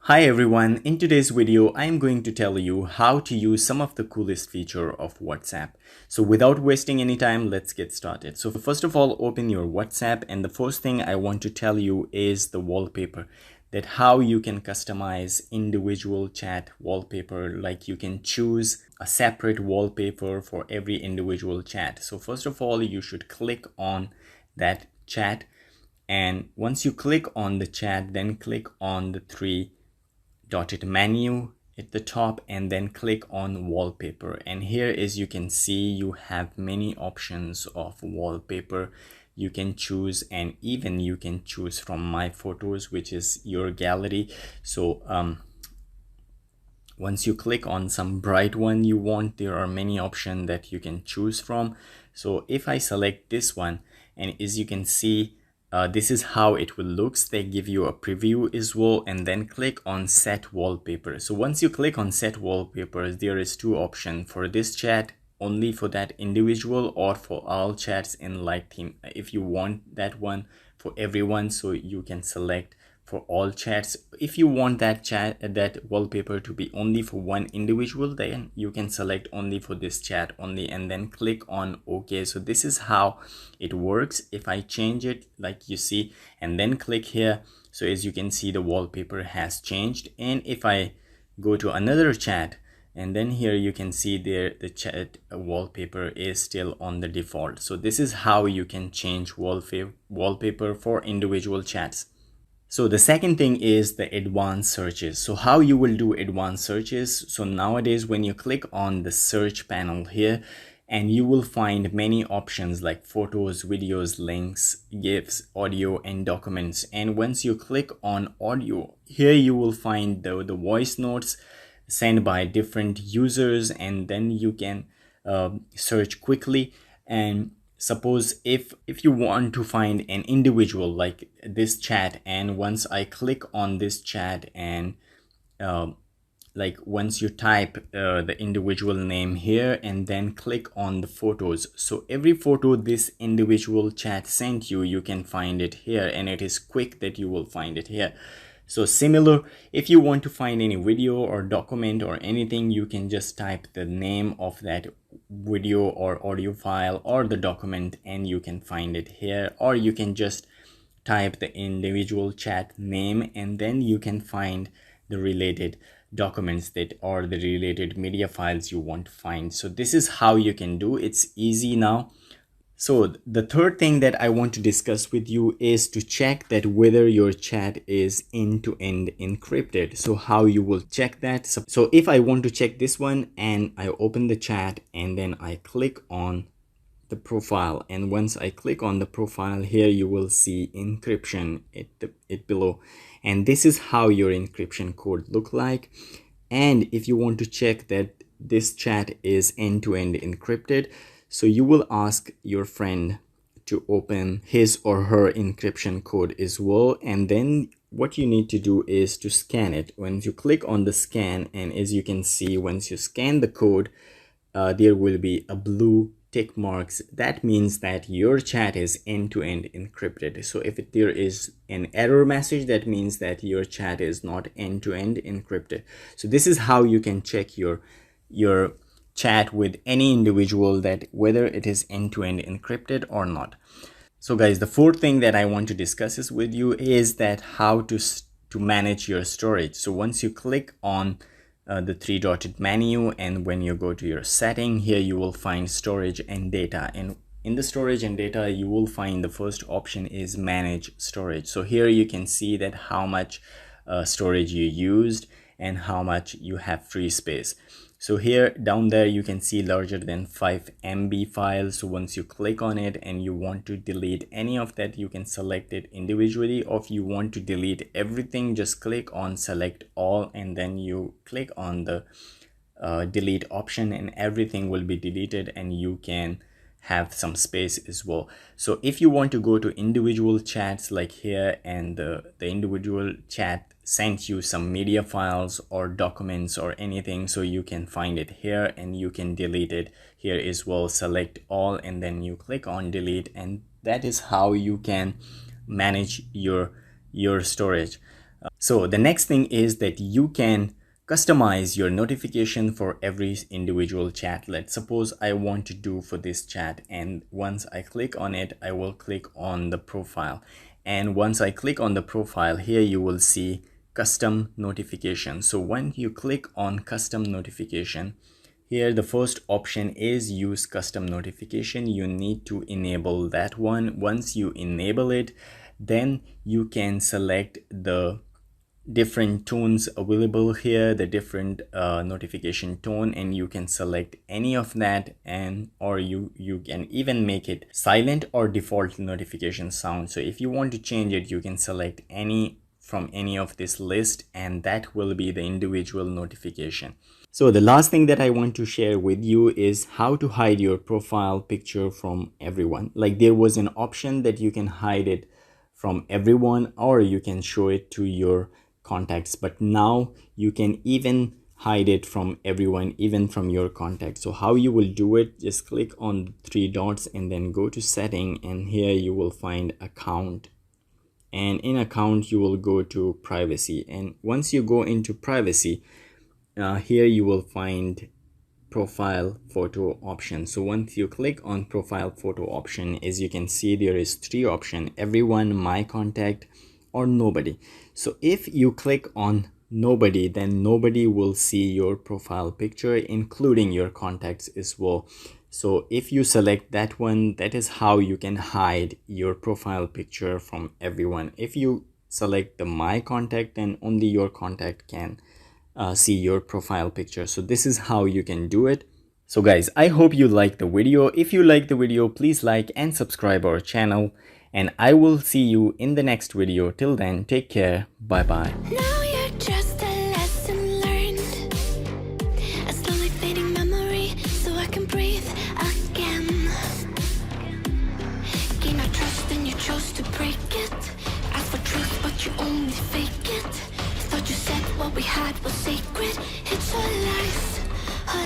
Hi everyone, in today's video I am going to tell you how to use some of the coolest feature of WhatsApp. So without wasting any time, let's get started. So first of all, open your WhatsApp, and the first thing I want to tell you is the wallpaper, that how you can customize individual chat wallpaper. Like you can choose a separate wallpaper for every individual chat. So first of all, you should click on that chat, and once you click on the chat, then click on the three dotted menu at the top and then click on wallpaper. And here, as you can see, you have many options of wallpaper you can choose, and even you can choose from my photos, which is your gallery. So once you click on some bright one you want, there are many options that you can choose from. So if I select this one, and as you can see, this is how it will look. They give you a preview as well, and then click on set wallpaper. So once you click on set wallpapers, there is two options for this chat, only for that individual, or for all chats in light theme. If you want that one for everyone, so you can select for all chats. If you want that wallpaper to be only for one individual, then you can select only for this chat only, and then click on OK. So this is how it works. If I change it, like you see, and then click here, so as you can see, the wallpaper has changed. And if I go to another chat, and then here you can see there the chat wallpaper is still on the default. So this is how you can change wallpaper for individual chats. So the second thing is the advanced searches. So how you will do advanced searches. So nowadays when you click on the search panel here, and you will find many options like photos, videos, links, GIFs, audio, and documents. And once you click on audio, here you will find the voice notes sent by different users, and then you can search quickly. And suppose if you want to find an individual like this chat, and once I click on this chat, and like once you type the individual name here and then click on the photos, so every photo this individual chat sent you, you can find it here, and it is quick that you will find it here. So similar, if you want to find any video or document or anything, you can just type the name of that video or audio file or the document, and you can find it here. Or you can just type the individual chat name, and then you can find the related documents that are the related media files you want to find. So this is how you can do. It's easy now. So the third thing that I want to discuss with you is to check that whether your chat is end-to-end encrypted. So how you will check that. So if I want to check this one, and I open the chat and then I click on the profile, and once I click on the profile here, you will see encryption it below, and this is how your encryption code look like. And if you want to check that this chat is end-to-end encrypted, so you will ask your friend to open his or her encryption code as well, and then what you need to do is to scan it. Once you click on the scan, and as you can see, once you scan the code, there will be a blue tick marks. That means that your chat is end-to-end encrypted. So if there is an error message, that means that your chat is not end-to-end encrypted. So this is how you can check your chat with any individual, that whether it is end-to-end encrypted or not. So guys, the fourth thing that I want to discuss is with you is that how to manage your storage. So once you click on the three dotted menu, and when you go to your setting, here you will find storage and data, and in the storage and data you will find the first option is manage storage. So here you can see that how much storage you used and how much you have free space. So here down there you can see larger than 5 MB files. So once you click on it and you want to delete any of that, you can select it individually, or if you want to delete everything, just click on select all, and then you click on the delete option, and everything will be deleted, and you can have some space as well. So if you want to go to individual chats like here, and the individual chat sent you some media files or documents or anything, so you can find it here and you can delete it here as well. Select all, and then you click on delete, and that is how you can manage your storage. So the next thing is that you can customize your notification for every individual chat. Let's suppose I want to do for this chat, and once I click on it, I will click on the profile. And once I click on the profile, here you will see custom notification. So when you click on custom notification, here the first option is use custom notification. You need to enable that one. Once you enable it, then you can select the different tones available here, the different notification tone, and you can select any of that, and or you can even make it silent or default notification sound. So if you want to change it, you can select any from any of this list, and that will be the individual notification. So the last thing that I want to share with you is how to hide your profile picture from everyone. Like, there was an option that you can hide it from everyone, or you can show it to your contacts, but now you can even hide it from everyone, even from your contacts. So how you will do it, just click on the three dots and then go to setting, and here you will find account, and in account you will go to privacy. And once you go into privacy, here you will find profile photo option. So once you click on profile photo option, as you can see, there is three options: everyone, my contact, or nobody. So if you click on nobody, then nobody will see your profile picture, including your contacts as well. So if you select that one, that is how you can hide your profile picture from everyone. If you select the my contact, then only your contact can see your profile picture. So this is how you can do it. So guys, I hope you liked the video. If you liked the video, please like and subscribe our channel, and I will see you in the next video. Till then, take care. Bye bye. Now you're just a lesson learned, a slowly fading memory, so I can breathe again. Gain our trust and you chose to break it. Ask for truth, but you only fake